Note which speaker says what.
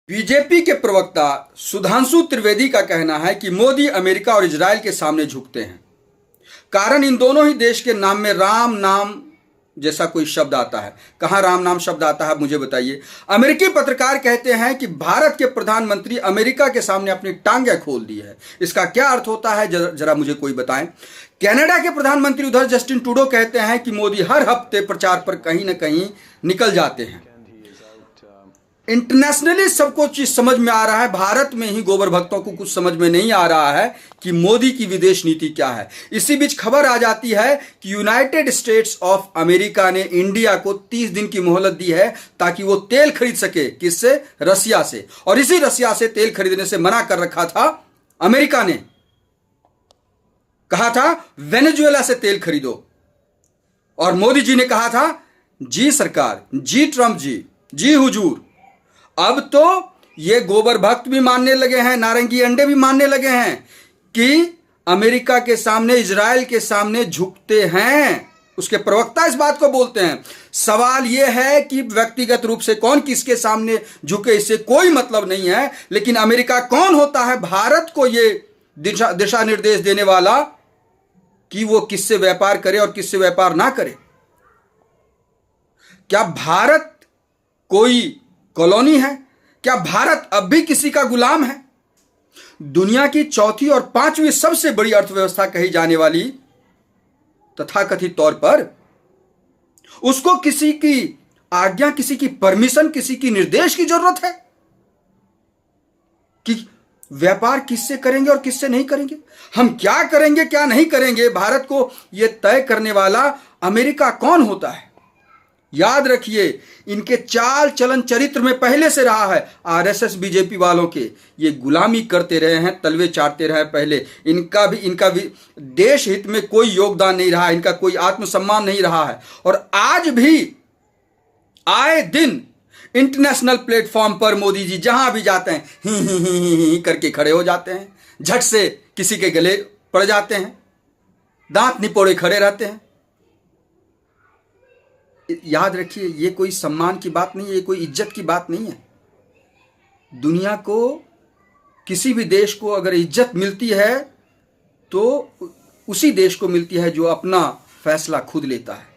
Speaker 1: BJP के प्रवक्ता सुधांशु त्रिवेदी का कहना है कि मोदी अमेरिका और इजरायल के सामने झुकते हैं। कारण इन दोनों ही देश के नाम में राम नाम जैसा कोई शब्द आता है। कहाँ राम नाम शब्द आता है मुझे बताइए। अमेरिकी पत्रकार कहते हैं कि भारत के प्रधानमंत्री अमेरिका के सामने अपनी टांगें खोल दी है। इसका क्या अर्थ होता है जरा मुझे कोई बताएं। कनाडा के प्रधानमंत्री उधर जस्टिन ट्रूडो कहते हैं कि मोदी हर हफ्ते प्रचार पर कहीं ना कहीं निकल जाते हैं। इंटरनेशनली सबको चीज समझ में आ रहा है, भारत में ही गोबर भक्तों को कुछ समझ में नहीं आ रहा है कि मोदी की विदेश नीति क्या है। इसी बीच खबर आ जाती है कि यूनाइटेड स्टेट्स ऑफ अमेरिका ने इंडिया को 30 दिन की मोहलत दी है ताकि वो तेल खरीद सके। किससे? रसिया से। और इसी रसिया से तेल खरीदने से मना कर रखा था अमेरिका ने। कहा था वेनेजुएला से तेल खरीदो और मोदी जी ने कहा था जी सरकार, जी ट्रंप जी, जी हुजूर। अब तो ये गोबर भक्त भी मानने लगे हैं, नारंगी अंडे भी मानने लगे हैं कि अमेरिका के सामने, इजराइल के सामने झुकते हैं। उसके प्रवक्ता इस बात को बोलते हैं। सवाल यह है कि व्यक्तिगत रूप से कौन किसके सामने झुके इससे कोई मतलब नहीं है, लेकिन अमेरिका कौन होता है भारत को ये दिशा निर्देश देने वाला कि वो किससे व्यापार करे और किससे व्यापार ना करे। क्या भारत कोई कॉलोनी है? क्या भारत अब भी किसी का गुलाम है? दुनिया की चौथी और पांचवी सबसे बड़ी अर्थव्यवस्था कही जाने वाली तथाकथित तौर पर उसको किसी की आज्ञा, किसी की परमिशन, किसी की निर्देश की जरूरत है कि व्यापार किससे करेंगे और किससे नहीं करेंगे, हम क्या करेंगे क्या नहीं करेंगे। भारत को यह तय करने वाला अमेरिका कौन होता है? याद रखिए, इनके चाल चलन चरित्र में पहले से रहा है। आरएसएस बीजेपी वालों के ये गुलामी करते रहे हैं, तलवे चाटते रहे पहले। इनका भी देश हित में कोई योगदान नहीं रहा, इनका कोई आत्मसम्मान नहीं रहा है। और आज भी आए दिन इंटरनेशनल प्लेटफॉर्म पर मोदी जी जहां भी जाते हैं ही करके खड़े हो जाते हैं, झट से किसी के गले पड़ जाते हैं, दांत निपोड़े खड़े रहते हैं। याद रखिए, ये कोई सम्मान की बात नहीं है, ये कोई इज्जत की बात नहीं है। दुनिया को, किसी भी देश को अगर इज्जत मिलती है तो उसी देश को मिलती है जो अपना फैसला खुद लेता है।